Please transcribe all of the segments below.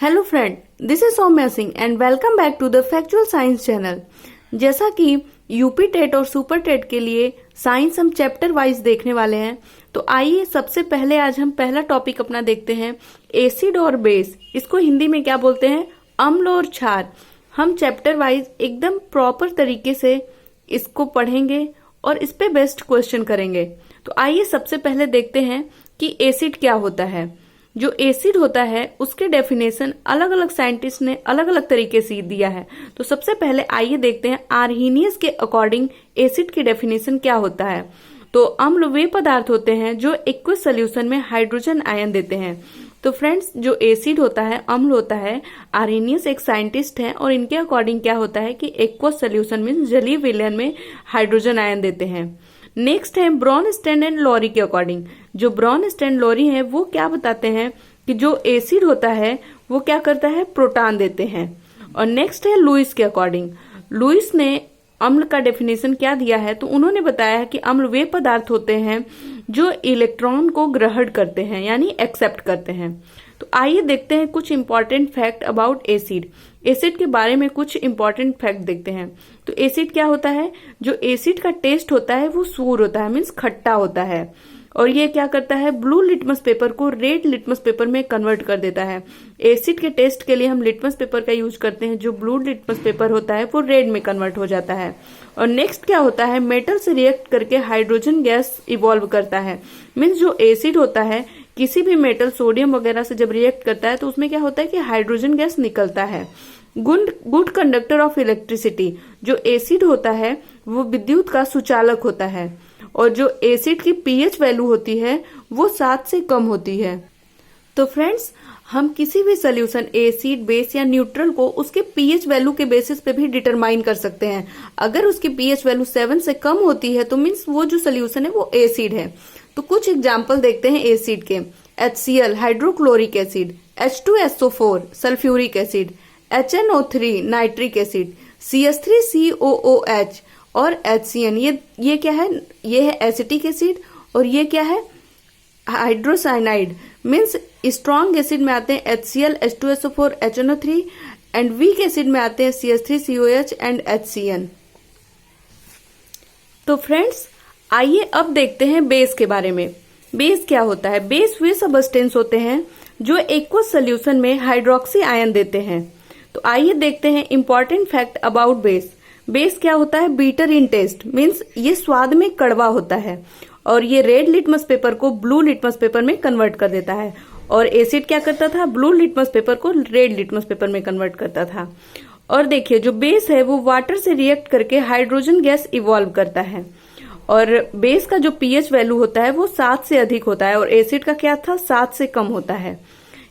Hello friend, this is Saumya Singh and welcome back to the factual science channel. जैसा कि UP TET और super TET के लिए science हम चैप्टर वाइज देखने वाले हैं, तो आइए सबसे पहले आज हम पहला टॉपिक अपना देखते हैं, एसिड और बेस। इसको हिंदी में क्या बोलते हैं? अम्ल और क्षार। हम चैप्टर वाइज एकदम प्रॉपर तरीके से इसको पढ़ेंगे और इस पे बेस्ट क्वेश्चन करेंगे। तो आइए सबसे पहले देखते हैं कि एसिड क्या होता है। जो एसिड होता है उसके डेफिनेशन अलग अलग साइंटिस्ट ने अलग अलग तरीके से दिया है। तो सबसे पहले आइए देखते हैं आर्हीनियस के अकॉर्डिंग एसिड की डेफिनेशन क्या होता है। तो अम्ल वे पदार्थ होते हैं जो एक्वस सोल्यूशन में हाइड्रोजन आयन देते हैं। तो फ्रेंड्स, जो एसिड होता है, अम्ल होता है, आर्हीनियस एक साइंटिस्ट है और इनके अकॉर्डिंग क्या होता है कि एक्वस सोल्यूशन में जलीय विलयन में हाइड्रोजन आयन देते हैं। नेक्स्ट है ब्रॉनस्टैंड एंड लॉरी के अकॉर्डिंग। जो ब्रॉनस्टैंड लॉरी है वो क्या बताते हैं कि जो एसिड होता है वो क्या करता है, प्रोटॉन देते हैं। और नेक्स्ट है लुईस के अकॉर्डिंग। लुईस ने अम्ल का डेफिनेशन क्या दिया है, तो उन्होंने बताया है कि अम्ल वे पदार्थ होते हैं जो इलेक्ट्रॉन को ग्रहण करते हैं, यानी एक्सेप्ट करते हैं। तो आइए देखते हैं कुछ important fact about acid. Acid के बारे में कुछ इंपॉर्टेंट फैक्ट देखते हैं। तो एसिड क्या होता है? जो एसिड का टेस्ट होता है वो सूर होता है, मीन्स खट्टा होता है। और ये क्या करता है, ब्लू लिटमस पेपर को रेड लिटमस पेपर में कन्वर्ट कर देता है। एसिड के टेस्ट के लिए हम लिटमस पेपर का यूज करते हैं, जो ब्लू लिटमस पेपर होता है वो रेड में कन्वर्ट हो जाता है। और नेक्स्ट क्या होता है, मेटल से रिएक्ट करके हाइड्रोजन गैस इवॉल्व करता है। मीन्स जो एसिड होता है किसी भी मेटल, सोडियम वगैरह से जब रिएक्ट करता है तो उसमें क्या होता है कि हाइड्रोजन गैस निकलता है। Good conductor of electricity. जो एसिड होता है वो विद्युत का सुचालक होता है। और जो एसिड की पीएच वैल्यू होती है वो 7 से कम होती है। तो फ्रेंड्स, हम किसी भी सोल्यूशन, एसिड, बेस या न्यूट्रल को उसके पीएच वैल्यू के बेसिस पे भी डिटरमाइन कर सकते हैं। अगर उसकी पीएच वैल्यू 7 से कम होती है तो मीन्स वो जो सोल्यूशन है वो एसिड है। तो कुछ एग्जाम्पल देखते हैं एसिड के। HCl hydrochloric acid, H2SO4 sulphuric acid, HNO3 nitric acid, CH3COOH और HCN। ये क्या है? ये है एसिटिक एसिड। और ये क्या है? हाइड्रोसाइनाइड। मीन्स स्ट्रॉन्ग एसिड में आते हैं HCl, H2SO4, HNO3 and weak acid में आते हैं CH3COH एंड HCN। तो फ्रेंड्स, आइए अब देखते हैं बेस के बारे में। बेस क्या होता है? बेस वे सबस्टेंस होते हैं जो एक्वस सोल्यूशन में हाइड्रोक्सी आयन देते हैं। तो आइए देखते हैं important fact about base. Base क्या होता है? बीटर इन टेस्ट, मीन्स ये स्वाद में कड़वा होता है। और ये रेड लिटमस पेपर को ब्लू लिटमस पेपर में कन्वर्ट कर देता है। और एसिड क्या करता था? ब्लू लिटमस पेपर को रेड लिटमस पेपर में कन्वर्ट करता था। और देखिए, जो बेस है वो वाटर से रिएक्ट करके हाइड्रोजन गैस इवॉल्व करता है। और बेस का जो पीएच वैल्यू होता है वो 7 से अधिक होता है और एसिड का क्या था? 7 से कम होता है।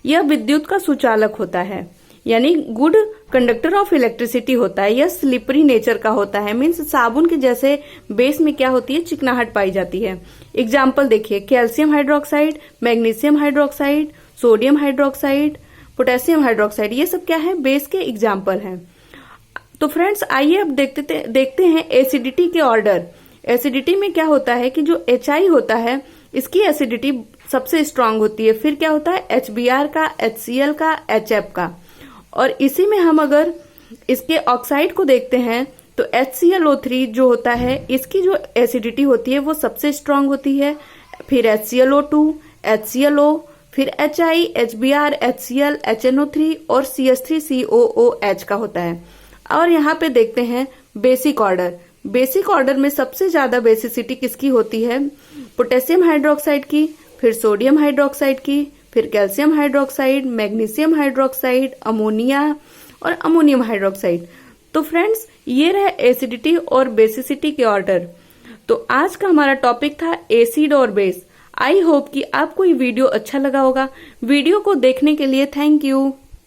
यह विद्युत का सुचालक होता है, यानी गुड कंडक्टर ऑफ इलेक्ट्रिसिटी होता है। यह स्लिपरी नेचर का होता है, मीन्स साबुन के जैसे बेस में क्या होती है? चिकनाहट पाई जाती है। एग्जाम्पल देखिए, calcium hydroxide, magnesium hydroxide, sodium hydroxide, potassium hydroxide, ये सब क्या है? बेस के एग्जाम्पल हैं। तो फ्रेंड्स, आइए अब देखते हैं एसिडिटी के ऑर्डर। एसिडिटी में क्या होता है कि जो HI होता है इसकी एसिडिटी सबसे स्ट्रांग होती है। फिर क्या होता है? HBr का, HCl का, HF का। और इसी में हम अगर इसके ऑक्साइड को देखते हैं तो HClO3 जो होता है इसकी जो एसिडिटी होती है वो सबसे स्ट्रांग होती है। फिर HClO2, HClO, फिर HI, HBr, HCl, HNO3 और CH3COOH का होता है। और यहाँ पे देखते हैं बेसिक ऑर्डर। बेसिक ऑर्डर में सबसे ज्यादा बेसिसिटी किसकी होती है? पोटेशियम हाइड्रोक्साइड की, फिर सोडियम हाइड्रोक्साइड की, फिर calcium hydroxide, magnesium hydroxide, ammonia और अमोनियम हाइड्रोक्साइड। तो फ्रेंड्स, ये रहे एसिडिटी और बेसिसिटी के ऑर्डर। तो आज का हमारा टॉपिक था एसिड और बेस। आई होप कि आपको ये वीडियो अच्छा लगा होगा। वीडियो को देखने के लिए थैंक यू।